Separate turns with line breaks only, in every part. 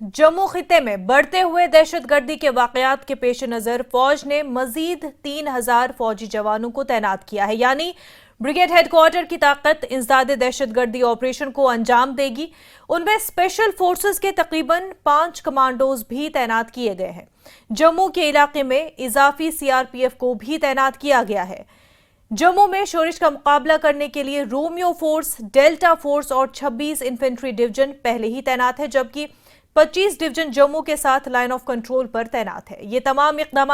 जम्मू खिते में बढ़ते हुए दहशतगर्दी के वाकयात के पेश नजर फौज ने मजीद 3000 फौजी जवानों को तैनात किया है। यानी ब्रिगेड हेडक्वार्टर की ताकत इंसदादे दहशतगर्दी ऑपरेशन को अंजाम देगी। उनमें स्पेशल फोर्सेस के तकरीबन 5 कमांडोज भी तैनात किए गए हैं। जम्मू के इलाके में इजाफी सीआरपीएफ को भी तैनात किया गया है। जम्मू में शोरिश का मुकाबला करने के लिए रोमियो फोर्स, डेल्टा फोर्स और 26 इन्फेंट्री डिवीजन पहले ही तैनात है, जबकि 25 डिवीजन जम्मू के साथ लाइन ऑफ कंट्रोल पर तैनात है। ये तमाम इकदाम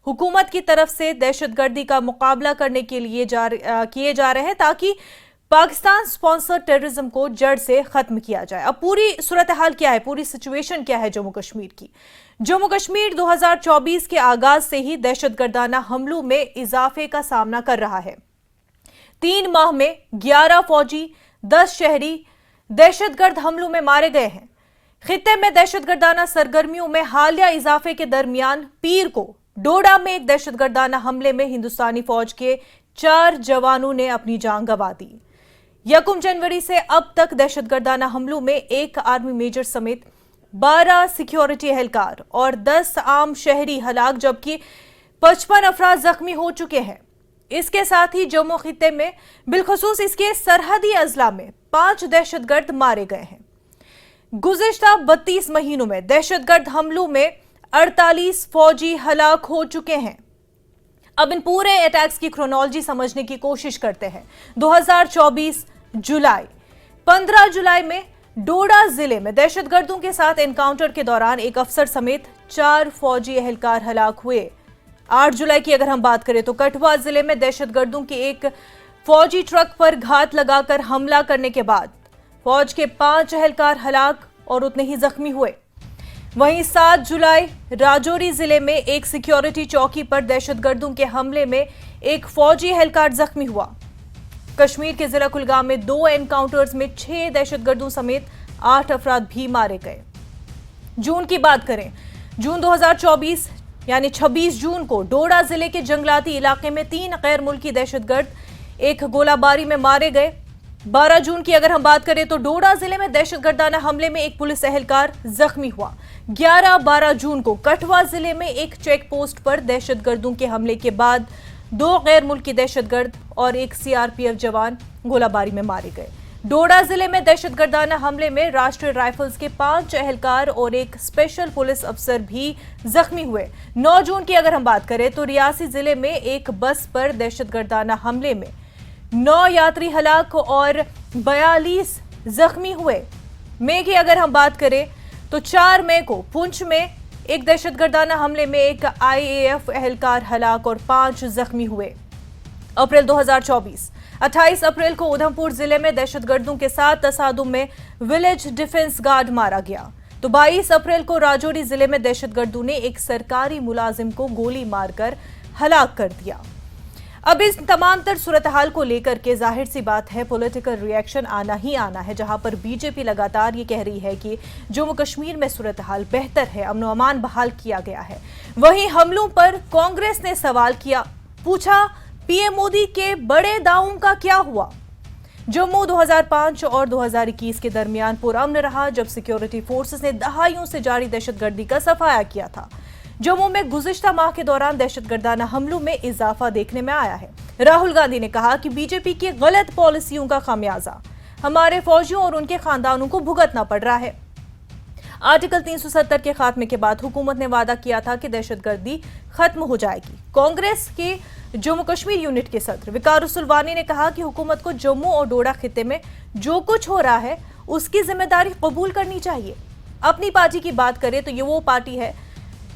हुकूमत की तरफ से दहशतगर्दी का मुकाबला करने के लिए किए जा रहे हैं ताकि पाकिस्तान स्पॉन्सर्ड टेररिज्म को जड़ से खत्म किया जाए। अब पूरी सूरत हाल क्या है, पूरी सिचुएशन क्या है जम्मू कश्मीर की? जम्मू कश्मीर 2024 के आगाज से ही दहशतगर्दाना हमलों में इजाफे का सामना कर रहा है। 3 माह में 11 फौजी, 10 शहरी दहशतगर्द हमलों में मारे गए हैं। खित्ते में दहशतगर्दाना सरगर्मियों में हालिया इजाफे के दरमियान पीर को डोडा में एक दहशतगर्दाना हमले में हिंदुस्तानी फौज के 4 जवानों ने अपनी जान गंवा दी। 1 जनवरी से अब तक दहशतगर्दाना हमलों में 1 आर्मी मेजर समेत 12 सिक्योरिटी एहलकार और 10 आम शहरी हलाक, जबकि 55 अफराद जख्मी हो चुके हैं। इसके साथ ही जम्मू खित्ते में बिलखसूस इसके सरहदी अजला में 5 दहशतगर्द मारे गए हैं। गुज़िश्ता 32 महीनों में दहशतगर्द हमलों में 48 फौजी हलाक हो चुके हैं। अब इन पूरे अटैक्स की क्रोनोलॉजी समझने की कोशिश करते हैं। 2024 जुलाई, 15 जुलाई में डोडा जिले में दहशतगर्दों के साथ एनकाउंटर के दौरान एक अफसर समेत 4 फौजी एहलकार हलाक हुए। 8 जुलाई की अगर हम बात करें तो कठुआ जिले में दहशतगर्दों के एक फौजी ट्रक पर घात लगाकर हमला करने के बाद फौज के 5 एहलकार हलाक और उतने ही जख्मी हुए। वहीं 7 जुलाई राजौरी जिले में एक सिक्योरिटी चौकी पर दहशतगर्दों के हमले में एक फौजी एहलकार जख्मी हुआ। कश्मीर के जिला कुलगाम में 2 एनकाउंटर्स में 6 दहशतगर्दों समेत 8 अफराद भी मारे गए। जून की बात करें, जून 2024 यानी 26 जून को डोडा जिले के जंगलाती इलाके में 3 गैर मुल्की दहशतगर्द एक गोलाबारी में मारे गए। 12 जून की अगर हम बात करें तो डोडा जिले में दहशतगर्दाना हमले में एक पुलिस एहलकार जख्मी हुआ। 11-12 जून को कठुआ जिले में एक चेक पोस्ट पर दहशतगर्दों के हमले के बाद 2 गैर मुल्की दहशतगर्द और एक सीआरपीएफ जवान गोलाबारी में मारे गए। डोडा जिले में दहशतगर्दाना हमले में राष्ट्रीय राइफल्स के 5 एहलकार और एक स्पेशल पुलिस अफसर भी जख्मी हुए। 9 जून की अगर हम बात करें तो रियासी जिले में एक बस पर दहशतगर्दाना हमले में 9 यात्री हलाक और 42 जख्मी हुए। मई की अगर हम बात करें तो 4 मई को पुंछ में एक दहशतगर्दाना हमले में एक आईएएफ एहलकार हलाक और 5 जख्मी हुए। अप्रैल 2024, 28 अप्रैल को उधमपुर जिले में दहशतगर्दों के साथ तसादुम में विलेज डिफेंस गार्ड मारा गया। तो 22 अप्रैल को राजौरी जिले में दहशतगर्दों ने एक सरकारी मुलाजिम को गोली मारकर हलाक कर दिया। अब इस तमाम तर सूरत हाल को लेकर के जाहिर सी बात है पॉलिटिकल रिएक्शन आना ही आना है, जहां पर बीजेपी लगातार ये कह रही है कि जम्मू कश्मीर में सूरत हाल बेहतर है, अमन व अमान बहाल किया गया है। वहीं हमलों पर कांग्रेस ने सवाल किया, पूछा पीएम मोदी के बड़े दावों का क्या हुआ? जम्मू 2005 और 2021 के दरमियान पुरअमन रहा, जब सिक्योरिटी फोर्सेस ने दहाइयों से जारी दहशतगर्दी का सफाया किया था। जम्मू में गुज़िश्ता माह के दौरान दहशतगर्दाना हमलों में इजाफा देखने में आया है। राहुल गांधी ने कहा कि बीजेपी की गलत पॉलिसियों का खामियाजा हमारे फौजियों और उनके खानदानों को भुगतना पड़ रहा है। आर्टिकल 370 के खात्मे के बाद हुकूमत ने वादा किया था कि दहशतगर्दी खत्म हो जाएगी। कांग्रेस के जम्मू कश्मीर यूनिट के सदर वकार सुलवानी ने कहा कि हुकूमत को जम्मू और डोडा खित्ते में जो कुछ हो रहा है उसकी जिम्मेदारी कबूल करनी चाहिए। अपनी पार्टी की बात करें तो ये वो पार्टी है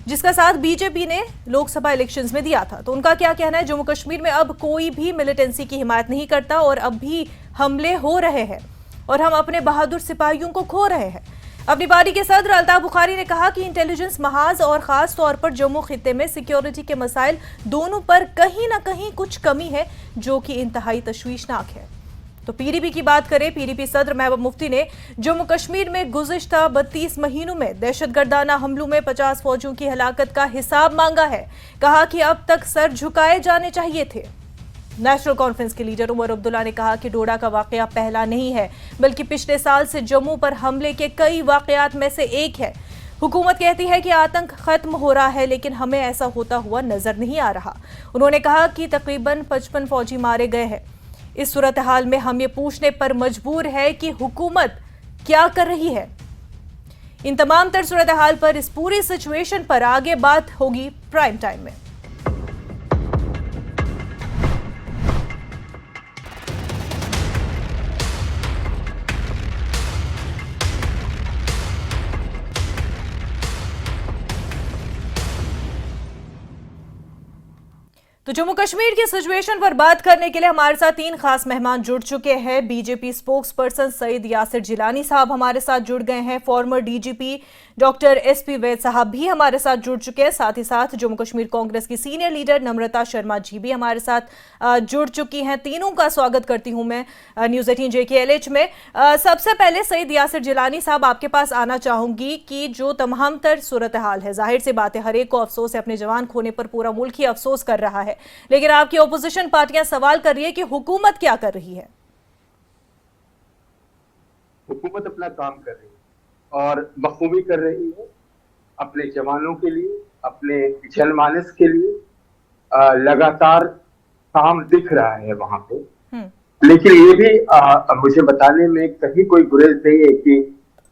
जिसका साथ बीजेपी ने लोकसभा इलेक्शंस में दिया था। तो उनका क्या कहना है, जम्मू कश्मीर में अब कोई भी मिलिटेंसी की हिमायत नहीं करता और अब भी हमले हो रहे हैं और हम अपने बहादुर सिपाहियों को खो रहे हैं। अपनी पार्टी के सदर अल्ताफ बुखारी ने कहा कि इंटेलिजेंस महाज और खास तौर पर जम्मू खित्ते में सिक्योरिटी के मसाइल दोनों पर कहीं ना कहीं कुछ कमी है, जो कि इंतहाई तशवीशनाक है। तो पीडीपी की बात करें, पीडीपी सदर महबूब मुफ्ती ने जम्मू कश्मीर में गुज़िश्ता 32 महीनों में दहशतगर्दाना हमलों में 50 फौजियों की हलाकत का हिसाब मांगा है। कहा कि अब तक सर झुकाए जाने चाहिए थे। नेशनल कॉन्फ्रेंस के लीडर उमर अब्दुल्ला ने कहा कि डोडा का वाकया पहला नहीं है, बल्कि पिछले साल से जम्मू पर हमले के कई वाकयात में से एक है। हुकूमत कहती है कि आतंक खत्म हो रहा है, लेकिन हमें ऐसा होता हुआ नजर नहीं आ रहा। उन्होंने कहा कि तकरीबन 55 फौजी मारे गए हैं। इस सूरत हाल में हम ये पूछने पर मजबूर है कि हुकूमत क्या कर रही है। इन तमाम तर सूरत हाल पर, इस पूरी सिचुएशन पर आगे बात होगी प्राइम टाइम में। तो जम्मू कश्मीर की सिचुएशन पर बात करने के लिए हमारे साथ 3 खास मेहमान जुड़ चुके हैं। BJP spokesperson Syed Yasir Jilani साहब हमारे साथ जुड़ गए हैं। Former DGP doctor SP Vaid साहब भी हमारे साथ जुड़ चुके हैं। साथ ही साथ जम्मू कश्मीर कांग्रेस की सीनियर लीडर नम्रता शर्मा जी भी हमारे साथ जुड़ चुकी हैं। तीनों का स्वागत करती हूं मैं न्यूज़ 18 JKLH में। सबसे पहले सईद यासिर जिलानी साहब, आपके पास आना चाहूंगी कि जो तमाम तर सूरत हाल है, जाहिर सी बात है हर एक को अफसोस है, अपने जवान खोने पर पूरा मुल्क ही अफसोस कर रहा है, लेकिन आपकी ओपोजिशन पार्टियां सवाल कर रही है कि हुकूमत क्या कर रही है।
हुकूमत अपना काम कर रही है और बखूबी कर रही है, अपने जवानों के लिए, अपने जनमानस के लिए लगातार काम दिख रहा है वहां पे। लेकिन ये भी मुझे बताने में कहीं कोई गुरेज नहीं है कि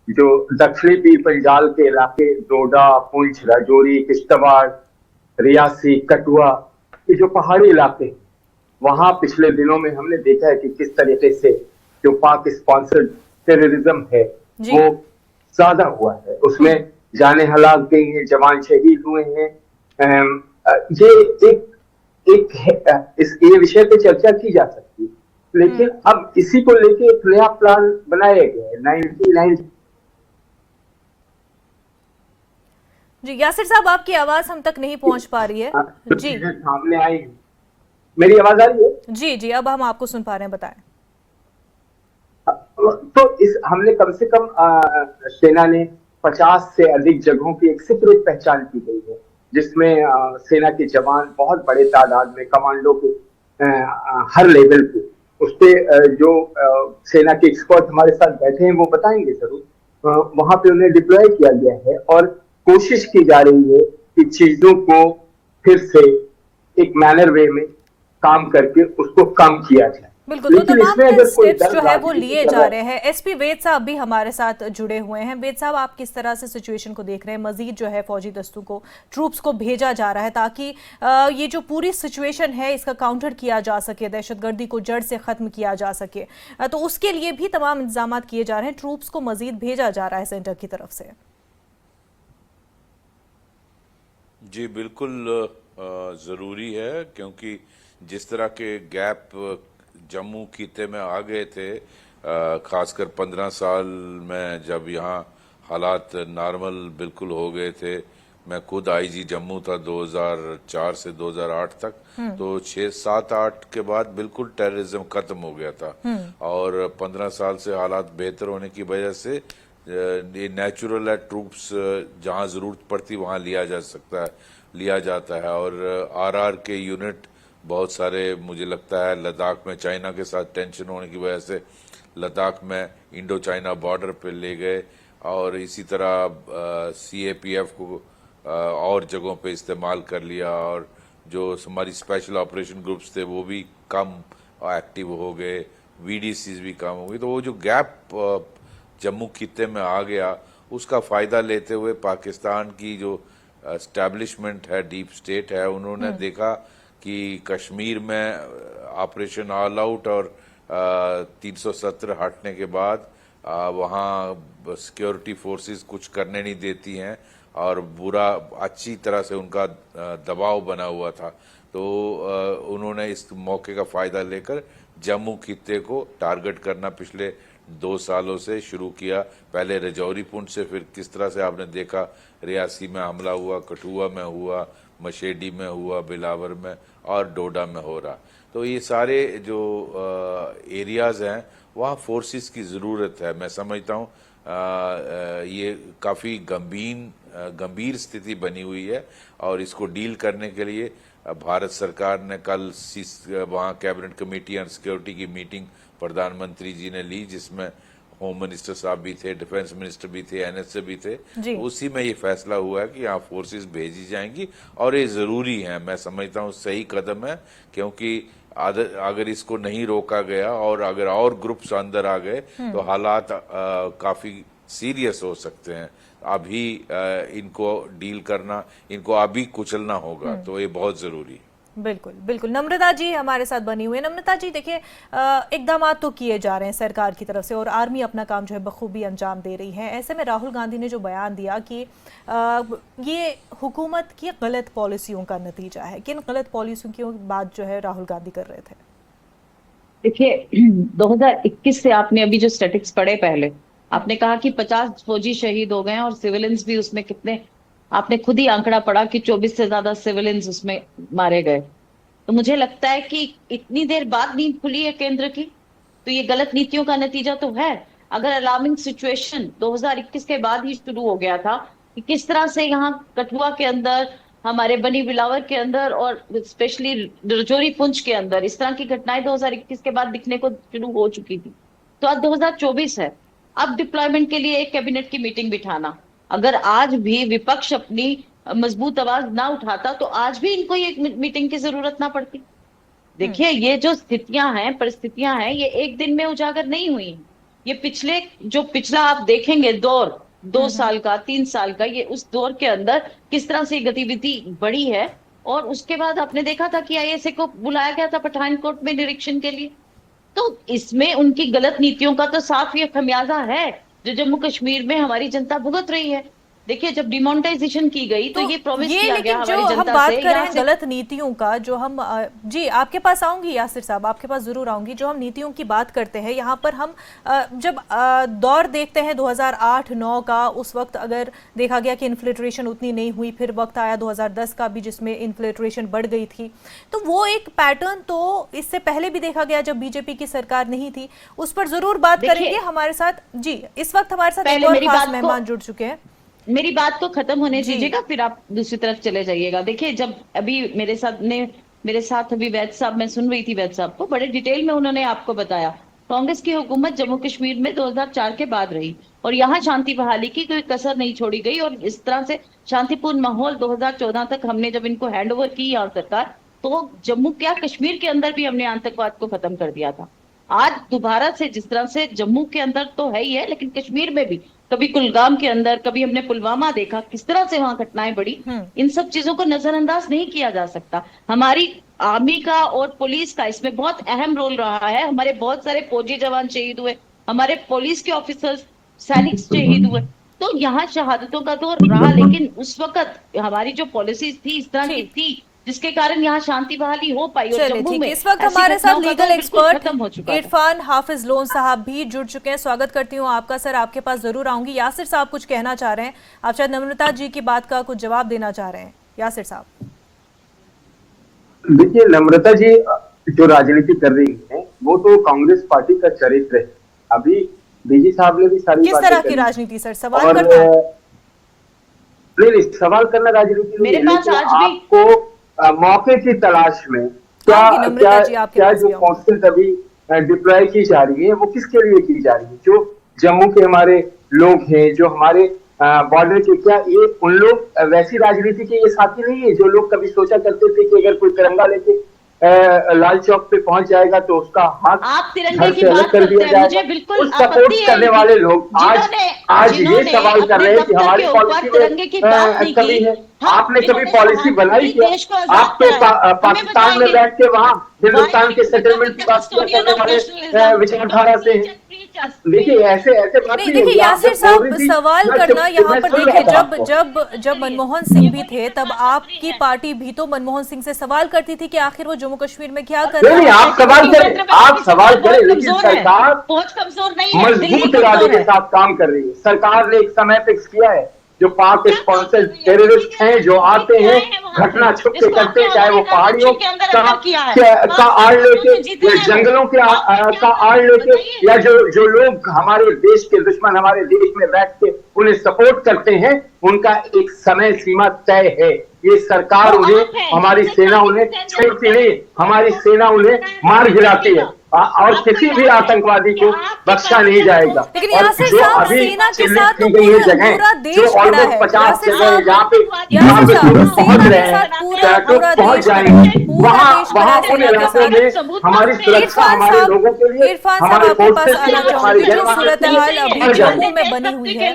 जो दक्षिणी पीर पंजाल के इलाके, डोडा, पुंछ, राजौरी, किश्तवाड़, रियासी, कठुआ, ये जो पहाड़ी इलाके हैं, वहां पिछले दिनों में हमने देखा है कि किस तरीके से जो पाक स्पॉन्सर्ड टेररिज्म है वो ज्यादा हुआ है। उसमें जाने हलाक गई हैं, जवान शहीद हुए हैं। ये ये विषय पे चर्चा की जा सकती है, लेकिन अब इसी को लेके एक नया प्लान बनाया गया है 99।
जी यासिर साहब, आपकी आवाज हम तक नहीं पहुंच पा रही है। जी
सामने आई, मेरी आवाज आ रही है?
जी जी, अब हम आपको सुन पा रहे हैं, बताएं।
तो हमने कम से कम सेना ने 50 से अधिक जगहों की एक सीक्रेट पहचान की गई है, जिसमें सेना के जवान बहुत बड़े तादाद में, कमांडो के हर लेवल पे, उस पे जो सेना के एक्सपर्ट हमारे साथ बैठे हैं वो बताएंगे जरूर। वहां पे उन्हें डिप्लॉय किया गया है और कोशिश की जा रही है कि चीजों को फिर से एक मैनर वे में काम करके उसको कम किया जाए।
बिल्कुल, तो तमाम स्टेप्स जो है वो लिए जा रहे हैं। एसपी वैद साहब भी हमारे साथ जुड़े हुए हैं। वैद साहब, आप किस तरह से सिचुएशन को देख रहे हैं? मजीद जो है फौजी दस्तों को, ट्रूप्स को भेजा जा रहा है ताकि ये जो पूरी सिचुएशन है इसका काउंटर किया जा सके, दहशतगर्दी को जड़ से खत्म किया जा सके, तो उसके लिए भी तमाम इंतजाम किए जा रहे हैं, ट्रूप्स को मजीद भेजा जा रहा है सेंटर की तरफ से।
जी बिल्कुल ज़रूरी है, क्योंकि जिस तरह के गैप जम्मू खिते में आ गए थे, खासकर 15 साल में जब यहाँ हालात नॉर्मल बिल्कुल हो गए थे। मैं खुद आईजी जम्मू था 2004 से 2008 तक, तो 6, 7, 8 के बाद बिल्कुल टेररिज्म खत्म हो गया था। और 15 साल से हालात बेहतर होने की वजह से ये नेचुरल है, ट्रूप्स जहाँ ज़रूरत पड़ती वहाँ लिया जाता है। और आरआर के यूनिट बहुत सारे, मुझे लगता है लद्दाख में चाइना के साथ टेंशन होने की वजह से लद्दाख में इंडो चाइना बॉर्डर पे ले गए, और इसी तरह CAPF को और जगहों पे इस्तेमाल कर लिया, और जो हमारी स्पेशल ऑपरेशन ग्रुप्स थे वो भी कम एक्टिव हो गए, VDCs भी कम हो गई। तो वो जो गैप जम्मू खिते में आ गया, उसका फ़ायदा लेते हुए पाकिस्तान की जो एस्टैब्लिशमेंट है, डीप स्टेट है, उन्होंने देखा कि कश्मीर में ऑपरेशन ऑल आउट और 370 हटने के बाद वहाँ सिक्योरिटी फोर्सेस कुछ करने नहीं देती हैं, और बुरा अच्छी तरह से उनका दबाव बना हुआ था। तो उन्होंने इस मौके का फ़ायदा लेकर जम्मू खिते को टारगेट करना पिछले 2 सालों से शुरू किया। पहले रजौरी पुंछ से, फिर किस तरह से आपने देखा रियासी में हमला हुआ, कठुआ में हुआ, मशेडी में हुआ, बिलावर में, और डोडा में हो रहा। तो ये सारे जो एरियाज़ हैं वहाँ फोर्सेस की ज़रूरत है। मैं समझता हूँ ये काफ़ी गंभीर स्थिति बनी हुई है, और इसको डील करने के लिए भारत सरकार ने कल वहाँ कैबिनेट कमेटी ऑन सिक्योरिटी की मीटिंग प्रधानमंत्री जी ने ली, जिसमें होम मिनिस्टर साहब भी थे, डिफेंस मिनिस्टर भी थे, एनएसए भी थे।
जी।
तो उसी में ये फैसला हुआ है कि यहाँ फोर्सेस भेजी जाएंगी और ये जरूरी है। मैं समझता हूँ सही कदम है, क्योंकि अगर इसको नहीं रोका गया और अगर और ग्रुप्स अंदर आ गए तो हालात काफी सीरियस हो सकते हैं। अभी इनको डील करना, इनको अभी कुचलना होगा, तो ये बहुत जरूरी है।
बिल्कुल बिल्कुल। नम्रता जी हमारे साथ बनी हुई है। नम्रता जी देखिए, इकदाम तो किए जा रहे हैं सरकार की तरफ से और आर्मी अपना काम जो है बखूबी अंजाम दे रही है। ऐसे में राहुल गांधी ने जो बयान दिया कि ये हुकूमत की गलत पॉलिसियों का नतीजा है, किन गलत पॉलिसियों की बात जो है राहुल गांधी कर रहे थे?
देखिए 2021 से आपने अभी जो स्टैटिक्स पढ़े, पहले आपने कहा कि 50 फौजी शहीद हो गए हैं और सिविलियंस भी उसमें कितने, आपने खुद ही आंकड़ा पढ़ा कि 24 से ज्यादा सिविलियंस उसमें मारे गए। तो मुझे लगता है कि इतनी देर बाद नींद खुली है केंद्र की, तो ये गलत नीतियों का नतीजा तो है। अगर अलार्मिंग सिचुएशन 2021 के बाद ही शुरू हो गया था कि किस तरह से यहाँ कठुआ के अंदर, हमारे बनी बिलावर के अंदर और स्पेशली रजौरी पुंछ के अंदर इस तरह की घटनाएं 2021 के बाद दिखने को शुरू हो चुकी थी। तो आज 2024 है, अब डिप्लॉयमेंट के लिए एक कैबिनेट की मीटिंग बिठाना, अगर आज भी विपक्ष अपनी मजबूत आवाज ना उठाता तो आज भी इनको ये मीटिंग की जरूरत ना पड़ती। देखिए ये जो स्थितियां हैं, परिस्थितियां हैं, ये एक दिन में उजागर नहीं हुई हैं। ये पिछला आप देखेंगे दौर, 2 साल का, 3 साल का, ये उस दौर के अंदर किस तरह से गतिविधि बढ़ी है। और उसके बाद आपने देखा था कि आईएसए को बुलाया गया था पठानकोट में निरीक्षण के लिए। तो इसमें उनकी गलत नीतियों का तो साफ ये खमियाजा है जो जम्मू कश्मीर में हमारी जनता भुगत रही है। देखिए जब डिमोनेटाइजेशन की गई तो ये प्रॉमिस किया गया हमारी जनता से।
हम बात कर रहे हैं गलत नीतियों का, जो हम जी आपके पास आऊंगी, यासिर साहब आपके पास जरूर आऊंगी। जो हम नीतियों की बात करते हैं यहाँ पर, हम जब दौर देखते हैं 2008-9 का, उस वक्त अगर देखा गया कि इन्फ्लेट्रेशन उतनी नहीं हुई, फिर वक्त आया 2010 का भी जिसमें इन्फ्लेट्रेशन बढ़ गई थी। तो वो एक पैटर्न तो इससे पहले भी देखा गया जब बीजेपी की सरकार नहीं थी। उस पर जरूर बात करेंगे। हमारे साथ जी इस वक्त हमारे साथ एक और खास मेहमान जुड़ चुके हैं।
मेरी बात को खत्म होने दीजिएगा, फिर आप दूसरी तरफ चले जाइएगा। देखिए जब अभी मेरे साथ अभी वैद साहब, मैं सुन रही थी वैद साहब को, बड़े डिटेल में उन्होंने आपको बताया कांग्रेस की हुकूमत जम्मू कश्मीर में 2004 के बाद रही और यहाँ शांति बहाली की कोई कसर नहीं छोड़ी गई। और इस तरह से शांतिपूर्ण माहौल 2014 तक हमने जब इनको हैंड ओवर की यहाँ सरकार, तो जम्मू क्या कश्मीर के अंदर भी हमने आतंकवाद को खत्म कर दिया था। आज दोबारा से जिस तरह से जम्मू के अंदर तो है ही है, लेकिन कश्मीर में भी कभी कुलगाम के अंदर, कभी हमने पुलवामा देखा किस तरह से वहां घटनाएं बढ़ी। इन सब चीजों को नजरअंदाज नहीं किया जा सकता। हमारी आर्मी का और पुलिस का इसमें बहुत अहम रोल रहा है। हमारे बहुत सारे फौजी जवान शहीद हुए, हमारे पुलिस के ऑफिसर्स, सैनिक शहीद हुए। तो यहाँ शहादतों का दौर रहा, लेकिन उस वक्त हमारी जो पॉलिसीज थी इस तरह की थी जिसके कारण यहाँ शांति बहाली हो पाई। और जम्मू में
इस वक्त हमारे साथ लीगल एक्सपर्ट इरफान हाफिज लोन साहब भी जुड़ चुके हैं। स्वागत करती हूँ आपका। सर आपके पास जरूर आऊंगी। यासिर साहब कुछ कहना चाह रहे हैं, आप शायद नम्रता जी की बात का कुछ जवाब देना चाह रहे हैं। यासिर साहब
देखिए, नम्रता जी जो राजनीति कर रही है वो तो कांग्रेस पार्टी का चरित्र है। अभी बीजी साहब ने भी सारी
किस तरह की राजनीति सर सवाल करना है?
नहीं, सवाल करना राजनीति
मेरे पास आज भी
आपको मौके की तलाश में क्या जो फोर्सेस अभी डिप्लॉय की जा रही है वो किसके लिए की जा रही है? जो जम्मू के हमारे लोग हैं, जो हमारे बॉर्डर के, क्या ये उन लोग वैसी राजनीति के ये साथी नहीं है जो लोग कभी सोचा करते थे कि अगर कोई तिरंगा लेके लाल चौक पे पहुंच जाएगा तो उसका हाथ
आप तिरंगे की बात करते हैं, मुझे बिल्कुल
सपोर्ट करने वाले लोग आज ये सवाल कर रहे हैं कि हमारी पॉलिसी में कमी है। आपने कभी पॉलिसी बनाई क्या? आप तो पाकिस्तान में बैठ के वहां हिंदुस्तान के सेटलमेंट की बात करने वाले विचारधारा से हैं। देखिए ऐसे बात नहीं।
देखिए यासिर साहब सवाल करना यहाँ पर, देखिए जब मनमोहन सिंह भी थे तब आपकी पार्टी भी तो मनमोहन सिंह से सवाल करती थी कि आखिर वो जम्मू कश्मीर में क्या कर रहे हैं।
आप सवाल करें, लेकिन सरकार मजबूत इरादे के साथ काम कर रही है। सरकार ने एक समय फिक्स किया है, जो पाक स्पॉन्सर्ड टेररिस्ट हैं जो आते हैं घटना छुप के करते हैं, चाहे वो पहाड़ियों का आड़ लेके या जंगलों का आड़ लेके, या जो लोग हमारे देश के दुश्मन हमारे देश में बैठ के उन्हें सपोर्ट करते हैं, उनका एक समय सीमा तय है। ये सरकार उन्हें, हमारी सेना उन्हें छोड़ती नहीं, हमारी सेना उन्हें मार गिराती है। और किसी भी आतंकवादी को बख्शा नहीं जाएगा।
लेकिन
और
यासिर
जो
साहब,
अभी
सेना के
चिन्हित
साथ तो
की गई है जगह,
पूरा देश
जो
खड़ा
ऑलमोस्ट
है।
50
यासिर
जगह है जहाँ पे
यासिर साहब,
लोग पहुंच
सेना
रहे
के
हैं,
साथ पूरा
पहुंच
देश खड़ा है,
जाएंगे।
पूरा
वहाँ
देश खड़ा
वहाँ
है
उन
सेना के
इलाकों
साथ।
में हमारी सुरक्षा हमारे लोगों के लिए,
इरफान साहब,
हमारे
आपके पास
फोर्सेस के
आना
लिए, हमारी
चाहूंगी। जो
जनता
सूरत हाल अभी
बढ़ जाएगी।
जम्मू में बनी हुई है,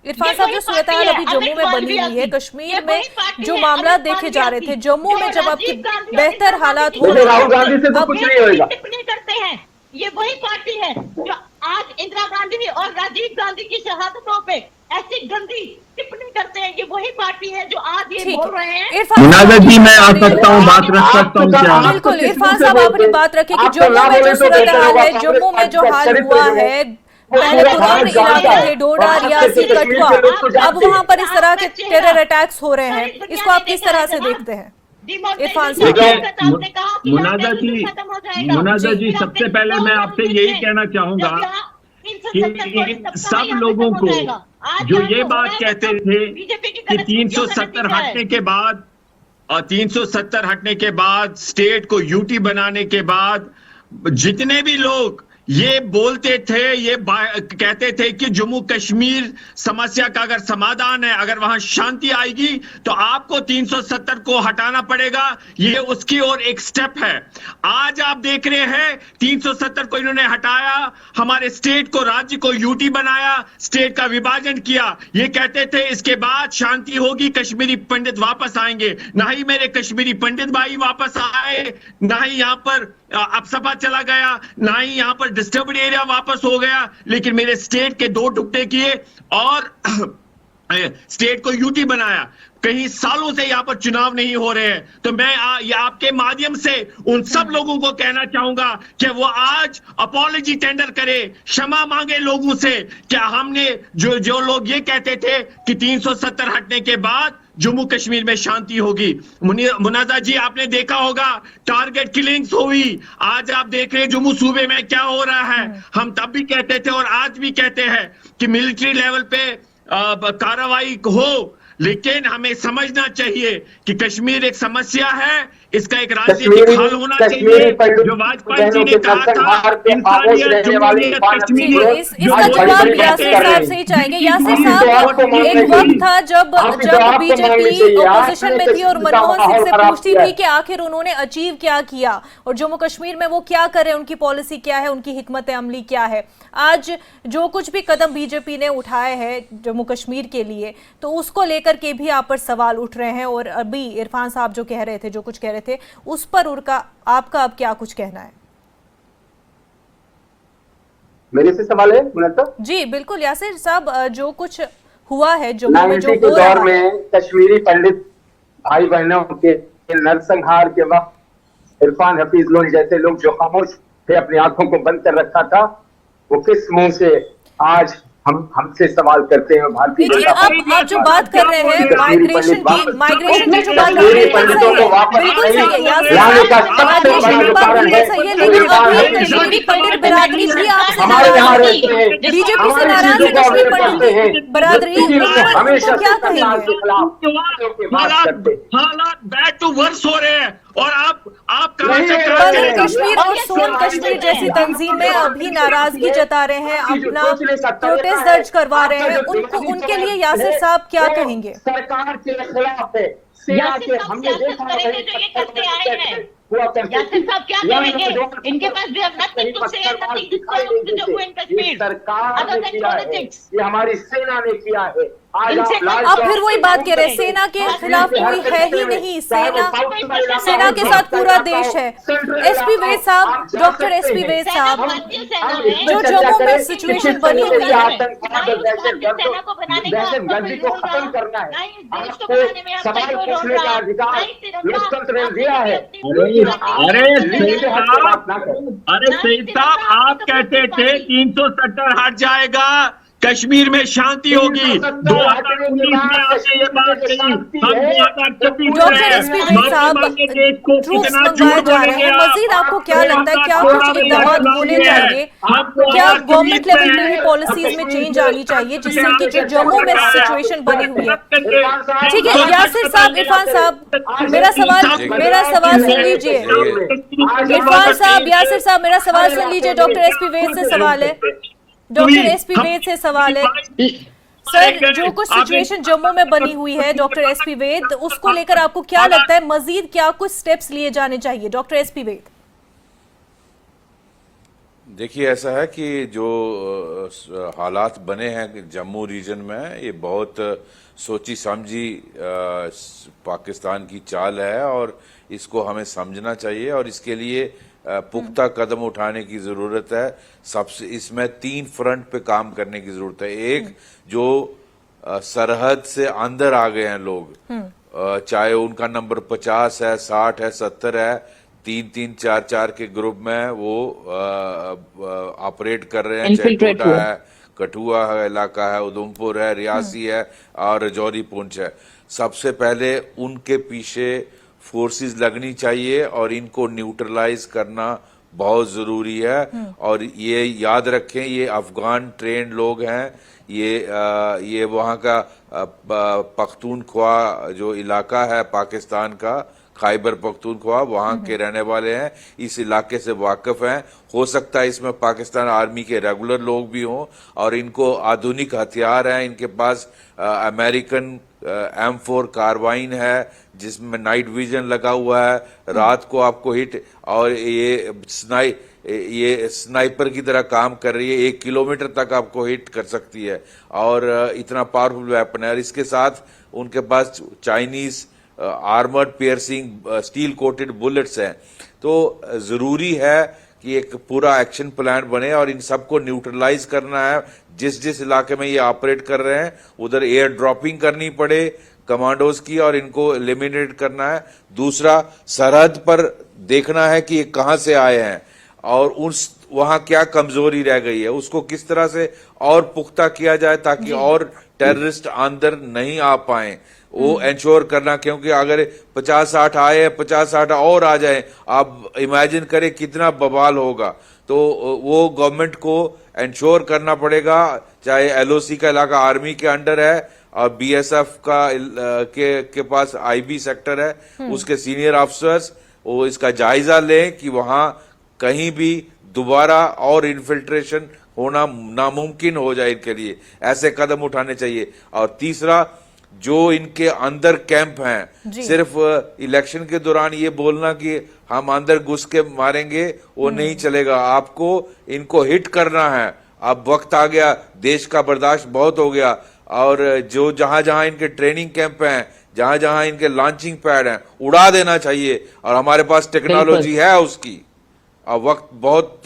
इरफान साहब, जो सूरत हाल अभी जम्मू में बनी हुई है, कश्मीर में जो मामला देखे जा रहे थे, जम्मू में जब आपकी बेहतर हालात हो
देखिए,
रहे
राहुल गांधी से तो
अब
कुछ नहीं होएगा।
टिप्पणी करते हैं, ये वही पार्टी है जो आज इंदिरा गांधी और राजीव गांधी की शहादतों पे ऐसी गंदी टिप्पणी करते हैं। ये वही पार्टी है जो आज ये
ठीक
बोल रहे हैं।
है। इरफान
मुनाजा
साहब,
जी, मैं आ
आप
सकता हूँ, बात रख सकता हूँ क्या?
बिल्कुल, इरफान साहब, आप अपनी बात रखिए कि जम्मू में जो सूरत हाल है, जम्मू में जो हाल हुआ है, पहले पुलवामा इलाके थे, डोडा, रियासी, कठुआ, अब वहां पर इस तरह के टेरर अटैक्स हो रहे हैं, इसको आप किस तरह से देखते हैं इरफान साहब?
देखिए मुनाजा जी, सबसे पहले मैं आपसे यही कहना चाहूंगा कि सब लोगों को जो ये बात कहते थे कि 370 हटने के बाद और 370 हटने के बाद स्टेट को यूटी बनाने के बाद जितने भी लोग ये बोलते थे, ये कहते थे कि जम्मू कश्मीर समस्या का अगर समाधान है, अगर वहां शांति आएगी तो आपको 370 को हटाना पड़ेगा, ये उसकी ओर एक स्टेप है। आज आप देख रहे हैं 370 को इन्होंने हटाया, हमारे स्टेट को, राज्य को यूटी बनाया, स्टेट का विभाजन किया। ये कहते थे इसके बाद शांति होगी, कश्मीरी पंडित वापस आएंगे। ना ही मेरे कश्मीरी पंडित भाई वापस आए, ना ही यहां पर अपसपा चला गया, ना ही यहां पर डिस्टर्ब्ड एरिया वापस हो गया, लेकिन मेरे स्टेट के 2 टुकड़े किए और स्टेट को यूटी बनाया। कहीं सालों से यहां पर चुनाव नहीं हो रहे हैं, तो मैं आपके माध्यम से उन सब लोगों को कहना चाहूंगा कि वो आज अपॉलॉजी टेंडर करे, क्षमा मांगे लोगों से। क्या हमने जो लोग ये कहते थे कि 370 हटने के बाद जम्मू कश्मीर में शांति होगी, मुनाजा जी आपने देखा होगा टारगेट किलिंग्स हुई। आज आप देख रहे हैं जम्मू सूबे में क्या हो रहा है। हम तब भी कहते थे और आज भी कहते हैं कि मिलिट्री लेवल पे कार्रवाई हो, लेकिन हमें समझना चाहिए कि कश्मीर एक समस्या है, इसका एक राजनीतिक हल होना चाहिए। जो वाजपेयी जी ने कहा था, इंसानियत, जमहूरियत, कश्मीर,
इसका जवाब यासिर साहब से ही चाहेंगे। यासिर साहब, एक वक्त था जब बीजेपी ऑपोजिशन में थी और मनमोहन सिंह से पूछती थी कि आखिर उन्होंने अचीव क्या किया और जम्मू कश्मीर में वो क्या कर रहे हैं, उनकी पॉलिसी क्या है, उनकी हिकमत अमली क्या है। आज जो कुछ भी कदम बीजेपी ने उठाए हैं जम्मू कश्मीर के लिए, तो उसको लेकर के भी आप पर सवाल उठ रहे हैं। और अभी इरफान साहब जो कह रहे थे, जो कुछ कह रहे थे, उस पर आपका अब क्या कुछ कहना है?
मेरे से सवाल है मुनत्ता?
जी बिल्कुल यासिर साहब, जो कुछ हुआ है जम्मू में, जो
के
हो रहा
दौर में कश्मीरी पंडित भाई बहनों के नरसंहार के वक्त इरफान हफीज लोग जैसे लोग जो खामोश थे, अपनी आंखों को बंद कर रखा था, वो किस मुंह से आज हमसे सवाल करते हैं? भारतीय जनता पार्टी
आप जो बात कर रहे हैं माइग्रेशन की जो बात कर रहे हैं, बिल्कुल सही है। माइग्रेशन की बात बिल्कुल सही है, लेकिन अभी कश्मीरी पंडित बिरादरी भी आपसे नाराज है, बीजेपी से नाराज है कश्मीर पंडित बिरादरी, उनको क्या कहेंगे?
हालात बैक टू वर्स हो रहे हैं और आप
बनी कश्मीर और सोन कश्मीर जैसी तंजीमें अभी नाराजगी जता रहे हैं, अपना प्रोटेस्ट दर्ज करवा रहे हैं, उनके लिए यासिर साहब क्या कहेंगे?
सरकार के खिलाफ है, सेना के हमने देखा है
जो ये करते आए हैं, यासिर साहब क्या कहेंगे? इनके पास भी नथिंग टू से, नथिंग टू से जम्मू एंड कश्मीर।
सरकार ने किया है, ये हमारी सेना ने किया है।
अब फिर वही बात कह रहे हैं, सेना के खिलाफ कोई है ही नहीं, सेना के साथ पूरा देश है। एसपी वैद साहब, डॉक्टर एसपी वैद साहब, जो जम्मू में सिचुएशन बनी हुई है,
दहशतगर्दी को खत्म करना है, आपको सवाल पूछने का अधिकार लोकतंत्र ने दिया है।
अरे सईद साहब, आप कहते थे 370 हट जाएगा, कश्मीर में शांति होगी। 2019 में आपने ये बात कही, हम 2026
डॉक्टर एसपी वैद साहब, ट्रूप्स मंगवाए जा रहे हैं, मजीद आपको क्या लगता है, क्या कुछ इक़दाम होने चाहिए, क्या गवर्नमेंट लेवल पे भी पॉलिसीज में चेंज आनी चाहिए जिससे कि जो जम्मू में सिचुएशन बनी हुई है। ठीक है यासिर साहब, इरफान साहब, मेरा सवाल सुन लीजिए। इरफान साहब, यासिर साहब, मेरा सवाल सुन लीजिए। डॉक्टर एसपी वैद से सवाल है, डॉक्टर एसपी वैद से सवाल है। सर, जो कुछ सिचुएशन जम्मू में बनी हुई है डॉक्टर एसपी वैद, उसको लेकर आपको क्या लगता है, मजीद क्या कुछ स्टेप्स लिए जाने चाहिए? डॉक्टर एसपी वैद,
देखिए, ऐसा है कि जो हालात बने हैं जम्मू रीजन में, ये बहुत सोची समझी पाकिस्तान की चाल है और इसको हमें समझना चाहिए और इसके लिए पुख्ता कदम उठाने की जरूरत है। सबसे इसमें 3 फ्रंट पे काम करने की जरूरत है। एक, जो सरहद से अंदर आ गए हैं लोग, चाहे उनका नंबर 50 है, 60 है, 70 है, 3-3, 4-4 के ग्रुप में वो ऑपरेट कर रहे हैं। चाहे कोटा है, कठुआ है इलाका है, उधमपुर है, रियासी है और रजौरी पुंछ है। सबसे पहले उनके पीछे फोर्सेस लगनी चाहिए और इनको न्यूट्रलाइज करना बहुत जरूरी है। और ये याद रखें, ये अफगान ट्रेंड लोग हैं, ये वहाँ का पख्तूनख्वा जो इलाका है पाकिस्तान का, खैबर पख्तूनख्वा, वहाँ के रहने वाले हैं, इस इलाके से वाकिफ हैं। हो सकता है इसमें पाकिस्तान आर्मी के रेगुलर लोग भी हों और इनको आधुनिक हथियार हैं। इनके पास अमेरिकन M4 कार्बाइन है जिसमें नाइट विजन लगा हुआ है, रात को आपको हिट, और ये स्नाइपर की तरह काम कर रही है, 1 किलोमीटर तक आपको हिट कर सकती है और इतना पावरफुल वेपन है। और इसके साथ उनके पास Chinese armoured piercing steel coated bullets हैं। तो जरूरी है कि एक पूरा एक्शन प्लान बने और इन सबको न्यूट्रलाइज करना है। जिस जिस इलाके में ये ऑपरेट कर रहे हैं उधर एयर ड्रॉपिंग करनी पड़े कमांडोज की और इनको एलिमिनेट करना है। दूसरा, सरहद पर देखना है कि ये कहां से आए हैं और वहां क्या कमजोरी रह गई है, उसको किस तरह से और पुख्ता किया जाए ताकि और टेररिस्ट अंदर नहीं आ पाए, वो इंश्योर करना। क्योंकि अगर 50-60 आए, 50-60 और आ जाए, आप इमेजिन करें कितना बवाल होगा। तो वो गवर्नमेंट को इंश्योर करना पड़ेगा, चाहे LOC का इलाका आर्मी के अंडर है और BSF के पास IB सेक्टर है, उसके सीनियर ऑफिसर्स वो इसका जायजा लें कि वहां कहीं भी दोबारा और इन्फिल्ट्रेशन होना नामुमकिन हो जाए। इनके लिए ऐसे कदम उठाने चाहिए। और तीसरा, जो इनके अंदर कैंप हैं, सिर्फ इलेक्शन के दौरान ये बोलना कि हम अंदर घुस के मारेंगे वो नहीं चलेगा, आपको इनको हिट करना है। अब वक्त आ गया, देश का बर्दाश्त बहुत हो गया और जो जहां जहां इनके ट्रेनिंग कैंप हैं, जहां जहां इनके लॉन्चिंग पैड हैं, उड़ा देना चाहिए। और हमारे पास टेक्नोलॉजी है उसकी। अब वक्त बहुत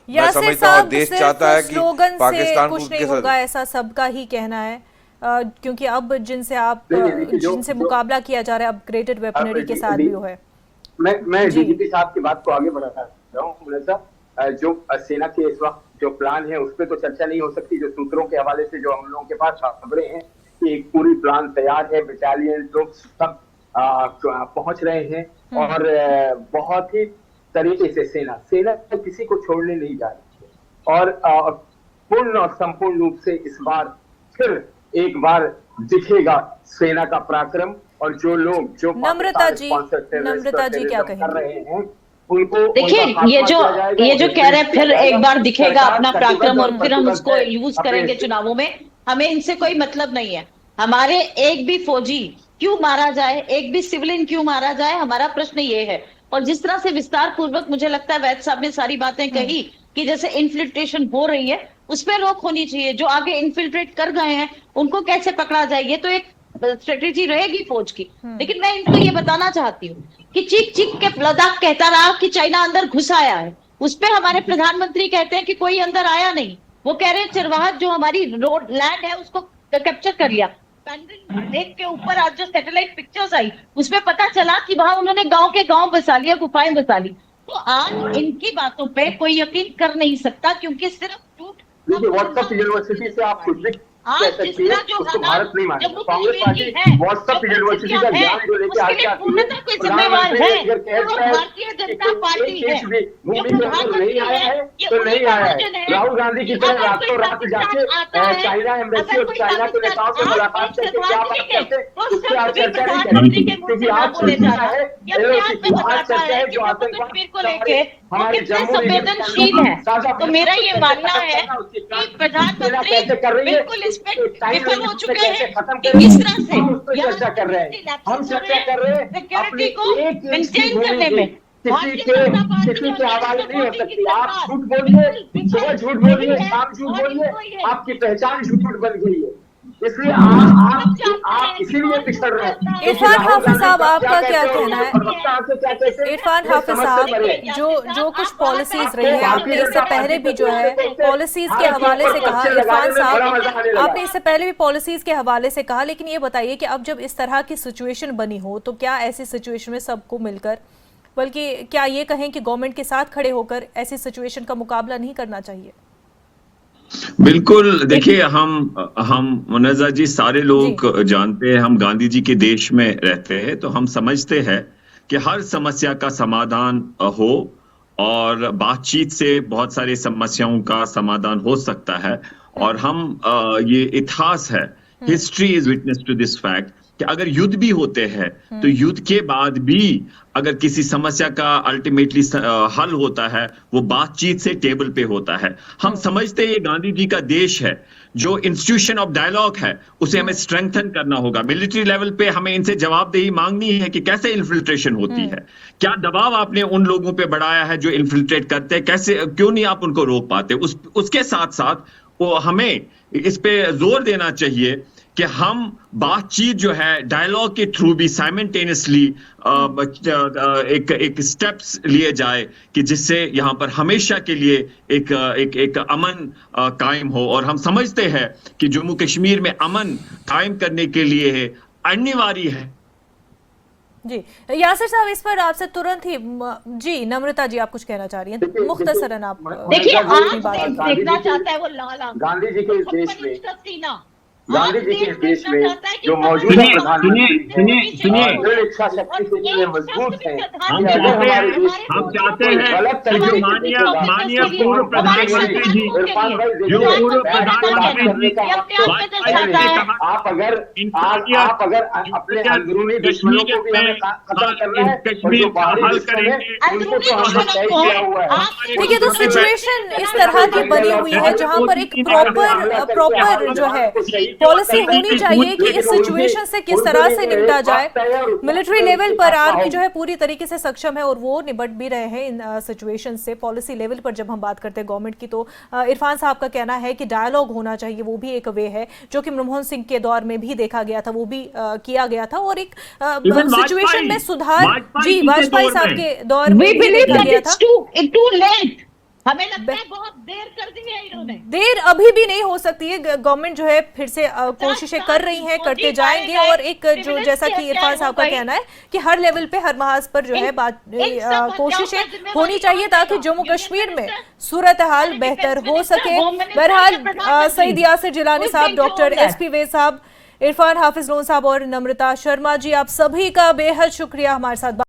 मैं समझता हूँ देश चाहता है कि पाकिस्तान
कुछ नहीं होगा, ऐसा सबका ही कहना है। क्योंकि अब जिनसे मुकाबला किया जा रहा है अपग्रेडेड वेपनरी के साथ भी वो है।
मैं DGP साहब की बात को आगे बढ़ा रहा हूँ। जो सेना के इस वक्त जो प्लान है उस पर तो चर्चा नहीं हो सकती। जो सूत्रों के हवाले से जो हम लोगों के पास खबरें हैं कि एक पूरी प्लान तैयार है, बटालियन लोग सब पहुंच रहे हैं और बहुत ही तरीके से सेना किसी को छोड़ने नहीं जा रही है और पूर्ण और संपूर्ण रूप से इस बार फिर एक बार दिखेगा सेना का पराक्रम। और जो लोग जो
नम्रता जी क्या कहेंगे?
कर रहे हैं उनको
देखिए, ये जो कह रहे हैं फिर एक बार दिखेगा अपना पराक्रम और फिर हम उसको यूज करेंगे चुनावों में, हमें इनसे कोई मतलब नहीं है। हमारे एक भी फौजी क्यों मारा जाए, एक भी सिविलियन क्यों मारा जाए, हमारा प्रश्न ये है। और जिस तरह से विस्तार पूर्वक मुझे लगता है वैद साहब ने सारी बातें कही कि जैसे इन्फिल्ट्रेशन हो रही है उस पर रोक होनी चाहिए। जो आगे इन्फिल्ट्रेट कर गए हैं उनको कैसे पकड़ा जाए, ये तो एक स्ट्रेटेजी रहेगी फौज की। लेकिन मैं इनको ये बताना चाहती हूँ कि चीख चीख के लद्दाख कहता रहा कि चाइना अंदर घुस आया है, उस पर हमारे प्रधानमंत्री कहते हैं कि कोई अंदर आया नहीं। वो कह रहे हैं चरवाहट जो हमारी रोड लैंड है उसको कैप्चर कर लिया। लेक के ऊपर आज जो सैटेलाइट पिक्चर्स आई उसमें पता चला कि वहां उन्होंने गांव के गांव बसा लिया, गुफाएं बसा ली। तो आज इनकी बातों पे कोई यकीन कर नहीं सकता क्योंकि सिर्फ झूठ
देखिए व्हाट्सएप यूनिवर्सिटी से आप कुछ भी
आज
कह सकती
जिस तरह
है,
जो
उसको
हालात
भारत नहीं मानेगा।
जम्मू
कांग्रेस
कश्मीर की
पार्टी
है,
व्हाट्सएप
जो
यूनिवर्सिटी का
परिस्थितियां
ज्ञान जो लेके
उसके
आगे
लिए
आती है,
पूर्णतः कोई जिम्मेवार है वो भारतीय जनता पार्टी है।
भी भूमि
जो
के अंदर
प्रधानमंत्री
नहीं आया है
ये
तो
उन्हीं
नहीं
का
आया है।
वजन है।
राहुल गांधी की तरह
अगर कोई
रातों रात जाके
पाकिस्तान आता है,
चाइना एम्बेसी
अगर
और
कोई
चाइना के
पाकिस्तान
नेताओं से
आज
मुलाकात
देश
करके
से
क्या
बात
बात
करेंगे,
करते,
तो
उससे आज
शब्द भी
चर्चा नहीं
प्रधानमंत्री के
करेंगे,
मुंह
क्योंकि
से ना
आज
बोले जा रहा।
है
ये अपने आप में बताता है कि
जो
जम्मू कश्मीर को लेके वो
हमारे
कितने
जम्मू
संवेदनशील है। तो मेरा ये मानना है कि प्रधानमंत्री बिल्कुल इस पे विफल हो चुके हैं कि किस तरह से यहाँ
चर्चा कर रहे हैं, हम चर्चा कर रहे हैं
सिक्योरिटी को मेंटेन करने में
किसी के हवाले नहीं हो सकती। आप झूठ बोलिए, सुबह झूठ बोलिए, शाम झूठ बोलिए, आपकी पहचान झूठ बन गई है। इसलिए आप इसीलिए पिछड़ रहे हैं।
इरफान हाफिज साहब, आपका क्या कहना है?
है
इरफान हाफिज साहब, जो कुछ पॉलिसीज रही है, आपने इससे पहले भी जो है पॉलिसीज के हवाले से कहा। इरफान साहब, आपने इससे पहले भी पॉलिसीज के हवाले से कहा, लेकिन ये बताइए कि अब जब इस तरह की सिचुएशन बनी हो तो क्या ऐसी सिचुएशन में सबको मिलकर, बल्कि क्या ये कहें कि गवर्नमेंट के साथ खड़े होकर ऐसी सिचुएशन का मुकाबला नहीं करना चाहिए?
बिल्कुल, देखिए हम मुनज़्ज़ा जी सारे लोग जानते हैं, हम गांधी जी के देश में रहते हैं, तो हम समझते हैं कि हर समस्या का समाधान हो और बातचीत से बहुत सारी समस्याओं का समाधान हो सकता है। और हम ये इतिहास है, history is witness to this fact कि अगर युद्ध भी होते हैं तो युद्ध के बाद भी अगर किसी समस्या का अल्टीमेटली हल होता है, वो बातचीत से टेबल पे होता है। हम समझते हैं ये गांधी जी का देश है, जो इंस्टीट्यूशन ऑफ डायलॉग है उसे हमें स्ट्रेंथन करना होगा। मिलिट्री लेवल पे हमें इनसे जवाबदेही मांगनी है कि कैसे इन्फिल्ट्रेशन होती है, क्या दबाव आपने उन लोगों पे बढ़ाया है जो इन्फिल्ट्रेट करते हैं, कैसे, क्यों नहीं आप उनको रोक पाते। उसके साथ साथ वो हमें इस पे जोर देना चाहिए कि हम बातचीत जो है डायलॉग के थ्रू भी साइमल्टेनियसली एक स्टेप्स लिए जाए कि जिससे यहाँ पर हमेशा के लिए एक अमन कायम हो। और हम समझते हैं कि जम्मू कश्मीर में अमन कायम करने के लिए अनिवार्य है।
जी यासिर साहब, इस पर आपसे तुरंत ही जी नम्रता जी आप कुछ कहना चाह रही हैं, मुख्तसरन आप
देखिए, आज देखना चाहता है वो लाला
गांधी जी के इस देश में,
सीना
गांधी जी के इस देश में जो मौजूदा प्रधानमंत्री हैं, इच्छा शक्ति के लिए मजबूत हैं।
हम चाहते हैं कि जो माननीय पूर्व प्रधानमंत्री जी, जो पूर्व प्रधानमंत्री
आप अगर अपने अंदरूनी दुश्मनों को भी हमें खत्म करना है,
कश्मीर का हल करेंगे,
उनको तो हमने तय किया हुआ है।
देखिए, तो सिचुएशन इस तरह की बनी हुई है जहां पर एक प्रॉपर जो है पॉलिसी होनी चाहिए कि इस सिचुएशन से किस तरह से निपटा जाए। मिलिट्री लेवल पर आर्मी जो है पूरी तरीके से सक्षम है और वो निपट भी रहे हैं इन सिचुएशन से। पॉलिसी लेवल पर जब हम बात करते हैं गवर्नमेंट की, तो इरफान साहब का कहना है कि डायलॉग होना चाहिए, वो भी एक वे है जो कि मनमोहन सिंह के दौर में भी देखा गया था, वो भी किया गया था और एक सिचुएशन में सुधार जी वाजपेयी साहब के दौर में देखा गया था।
हमें लगता है बहुत देर कर दी है इन्होंने।
देर अभी भी नहीं हो सकती है, गवर्नमेंट जो है फिर से कोशिशें कर रही है, करते जाएंगे। और एक जो जैसा कि इरफान साहब का कहना है कि हर लेवल पे, हर महाज पर जो है कोशिशें होनी चाहिए ताकि जम्मू कश्मीर में सूरत हाल बेहतर हो सके। बहरहाल सईद यासिर जिलानी साहब, डॉक्टर SP वैद साहब, इरफान हाफिज लोन साहब और नम्रता शर्मा जी, आप सभी का बेहद शुक्रिया हमारे साथ